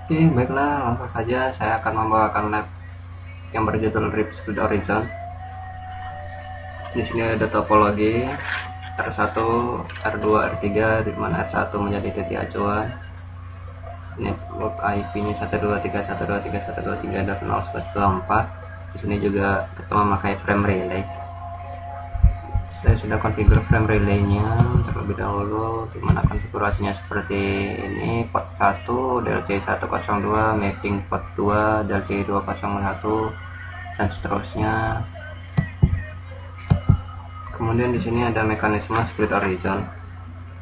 Oke, baiklah, langsung saja saya akan membawakan lab yang berjudul RIP Split Origin. Di sini ada topologi R1, R2, R3, di mana R1 menjadi titik acuan. Network IP-nya 123.123.123.0.4. Di sini juga kita memakai frame relay. Saya sudah konfigur frame relaynya terlebih dahulu, dimana konfigurasinya seperti ini: port 1 DLC102, mapping port 2 DLC201, dan seterusnya. Kemudian di sini ada mekanisme split origin,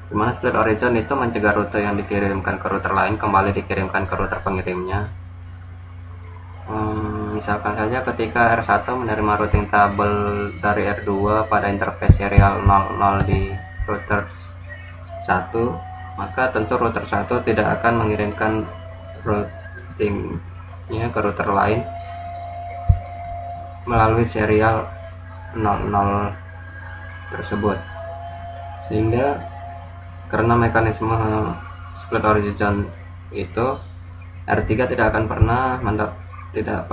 dimana split origin itu mencegah rute yang dikirimkan ke router lain kembali dikirimkan ke router pengirimnya. Misalkan saja ketika R1 menerima routing tabel dari R2 pada interface serial 00 di router 1, maka tentu router 1 tidak akan mengirimkan routingnya ke router lain melalui serial 00 tersebut. Sehingga karena mekanisme split origin itu, R3 tidak akan pernah tidak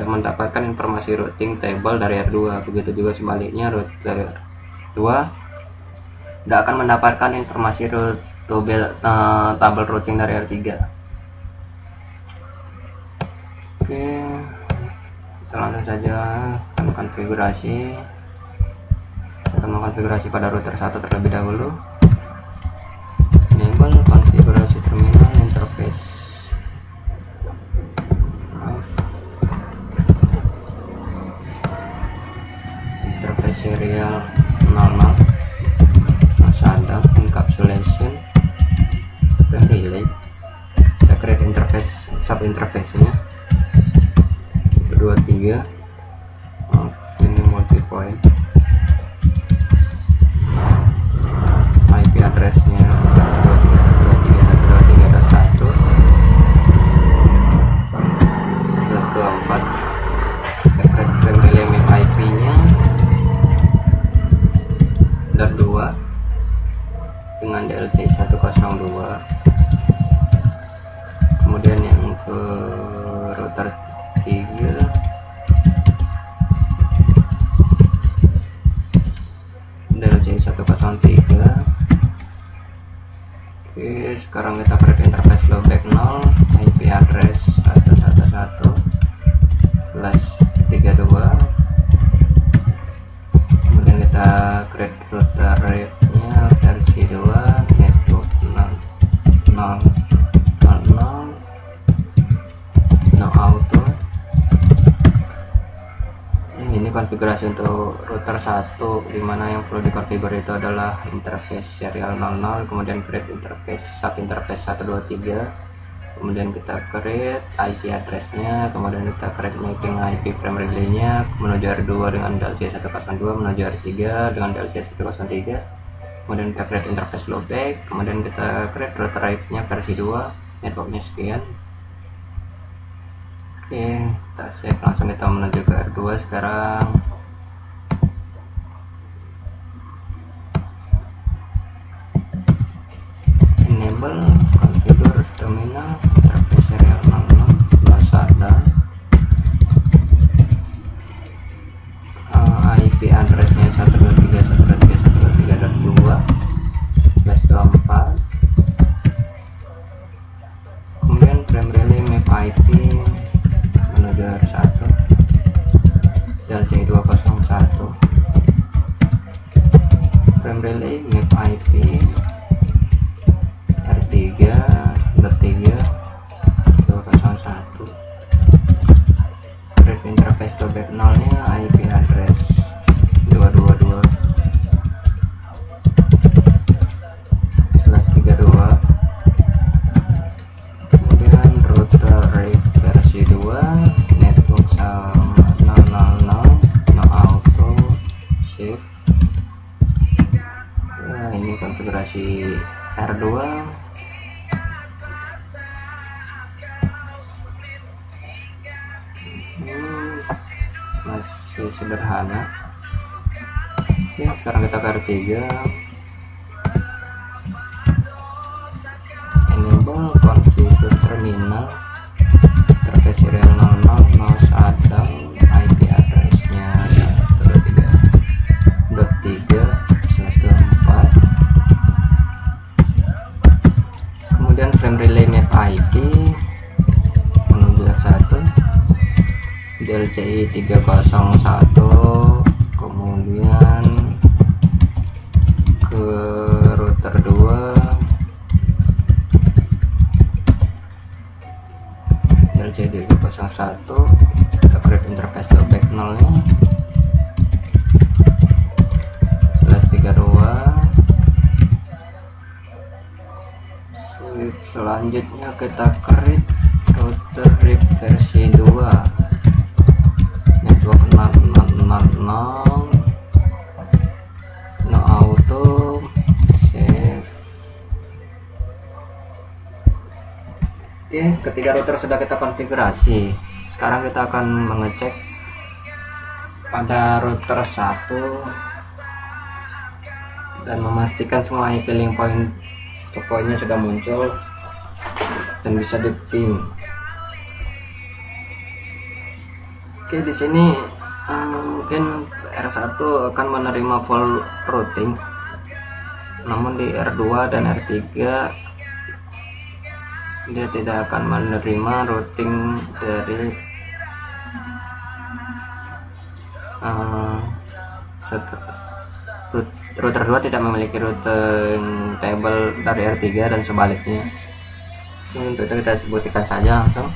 mendapatkan informasi routing table dari R2. Begitu juga sebaliknya, router 2 tidak akan mendapatkan informasi tabel routing dari R3. Oke, kita langsung saja akan mengkonfigurasi pada router 1 terlebih dahulu. Enable konfigurasi terminal interface. Serial 00, shutdown, encapsulation, frame relay. Kita create interface, sub interface nya 23. Ini multi point, IP addressnya 123.123.1/4. Kita create frame relay map IP nya 2 dengan DLC102. Kemudian yang ke router 3 DLC103. Oke, sekarang kita create interface flowback 0, IP address 111/32. Kemudian kita create router rate-nya versi 2, network 000, no auto. Ini konfigurasi untuk router 1, dimana yang perlu dikonfigur itu adalah interface serial 00, kemudian create interface sub interface 123, kemudian kita create IP addressnya, kemudian kita create mapping IP frame relay nya menuju R2 dengan DLC102, menuju R3 dengan DLC103, kemudian kita create interface flowback, kemudian kita create router rate nya versi 2, networknya sekian. Oke, kita save, langsung kita menuju ke R2 sekarang. Enable configure terminal interface serial 00, shutdown, IP addressnya 123.123.123.2/4. kemudian frame relay map IP menuju R1 DLC201, frame relay map IP R3.3.201, create interface flowback 0 nya IP address 222/32, kemudian router rate versi 2, network 000, no auto, save. Nah, ini konfigurasi R2. Masih sederhana. Oke, sekarang kita ke R3. Enable configure terminal IP menuju R1 DLCI 301, kemudian ke router 2 DLCI 301, kita create interface back 0 nya /32. Selanjutnya kita create router RIP versi 2 network 6660 no auto save. Oke, ketiga router sudah kita konfigurasi. Sekarang kita akan mengecek pada router 1 dan memastikan semua IP link point ke poinnya sudah muncul dan bisa di ping. Oke, di sini mungkin R1 akan menerima full routing, namun di R2 dan R3 dia tidak akan menerima routing dari router 2 tidak memiliki routing table dari R3 dan sebaliknya. Untuk itu kita buktikan saja langsung.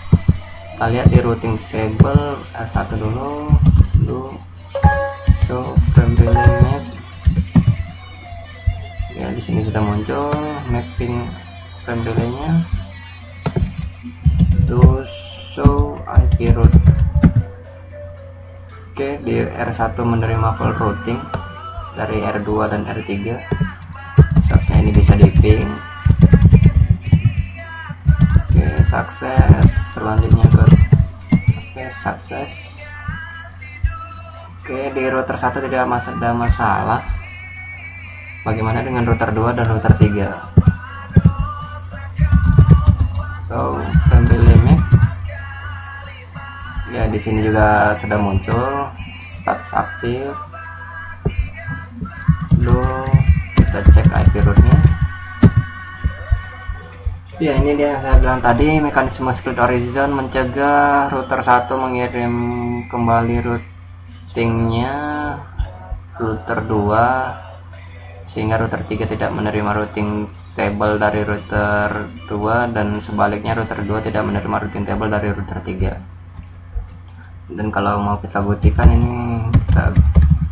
Kita lihat di routing table R1 dulu show frame relay map. Ya, di sini sudah muncul mapping frame relay-nya to show IP route. Oke, di R1 menerima full routing dari R2 dan R3. Source-nya ini bisa di ping. Oke, sukses. Selanjutnya ke sukses. Oke, di router 1 tidak ada masalah. Bagaimana dengan router 2 dan router 3? So, frame relay map. Ya, di sini juga sudah muncul status aktif. Kita cek IP route-nya. Ya, ini dia saya bilang tadi, mekanisme split horizon mencegah router 1 mengirim kembali routingnya router 2, sehingga router 3 tidak menerima routing table dari router 2 dan sebaliknya router 2 tidak menerima routing table dari router 3. Dan kalau mau kita buktikan, ini kita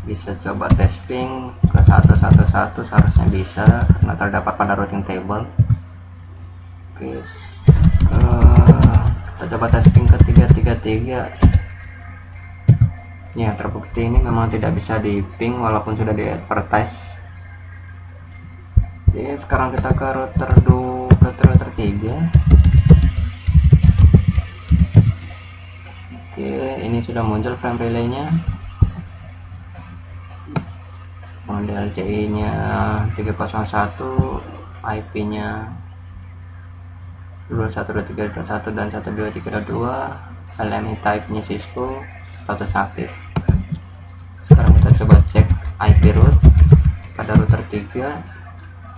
bisa coba tes ping ke 111, seharusnya bisa karena terdapat pada routing table. Oke, kita coba tes ping ke 333. Ya, terbukti ini memang tidak bisa di ping walaupun sudah di advertise. Oke, sekarang kita ke router 3. Oke, ini sudah muncul frame relay-nya. DLCI nya 301, IP nya 2123.1 dan 123.2, LMI type nya Cisco, status aktif. Sekarang kita coba cek IP route pada router 3.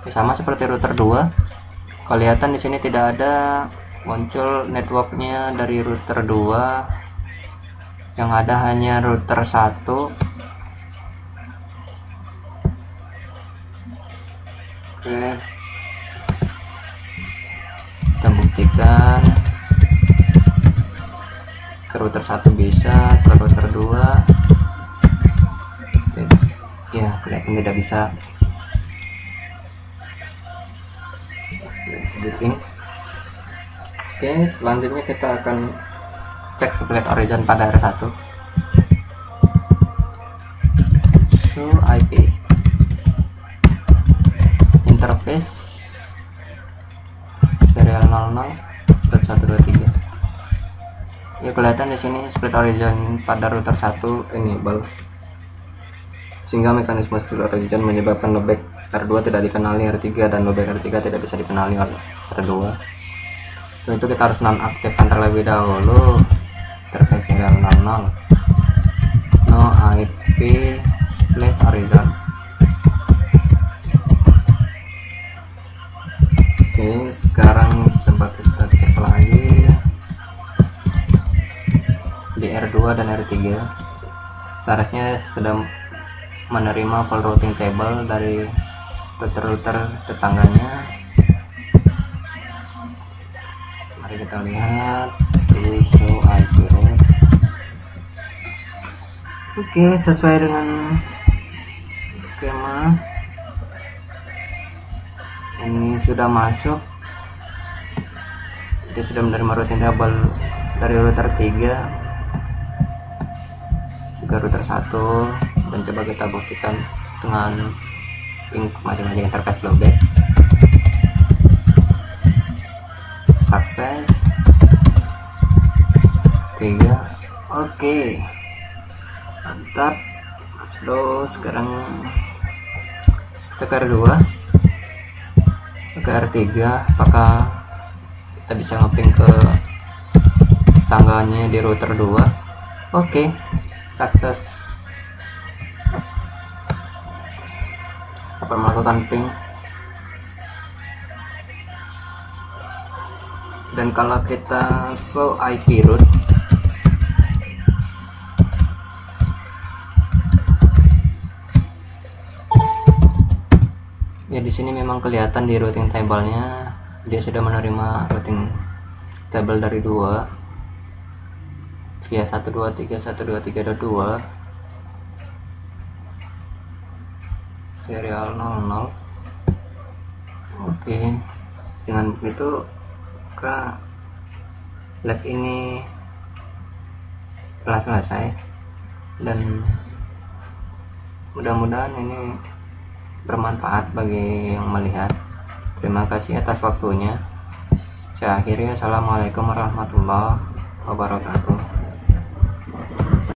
Oke, sama seperti router 2. Kelihatan di sini tidak ada muncul networknya dari router 2, yang ada hanya router 1. Oke, kita buktikan ke router 1 bisa, ke router 2 ya kelihatan tidak bisa. Oke, selanjutnya kita akan cek split horizon pada R1. So, IP interface serial 00.123. Ya, kelihatan di sini split horizon pada router 1 enable, sehingga mekanisme split horizon menyebabkan loopback R2 tidak dikenali R3 dan loopback R3 tidak bisa dikenali R2. Untuk itu kita harus nonaktifkan terlebih dahulu interface serial 00 no IP split horizon. Oke, sekarang coba kita cek R2 dan R3. Seharusnya sudah menerima full routing table dari router-router tetangganya. Mari kita lihat show IP route. Oke, sesuai dengan skema ini sudah masuk. Dia sudah menerima routing table dari router 3 juga router 1, dan coba kita buktikan dengan link masing-masing interface flowback. Sukses 3. Oke, mantap. Slow. Sekarang kita ke R2, ke R3. Apakah kita bisa ngeping ke tangganya di router 2? Oke, sukses. Apa melakukan ping, dan kalau kita show IP route, ya di sini memang kelihatan di routing table-nya dia sudah menerima routing table dari 2 via 123.123.2 serial 00. Oke, dengan begitu lab ini telah selesai, dan mudah-mudahan ini bermanfaat bagi yang melihat. Terima kasih atas waktunya. Saya akhiri. Assalamualaikum warahmatullahi wabarakatuh.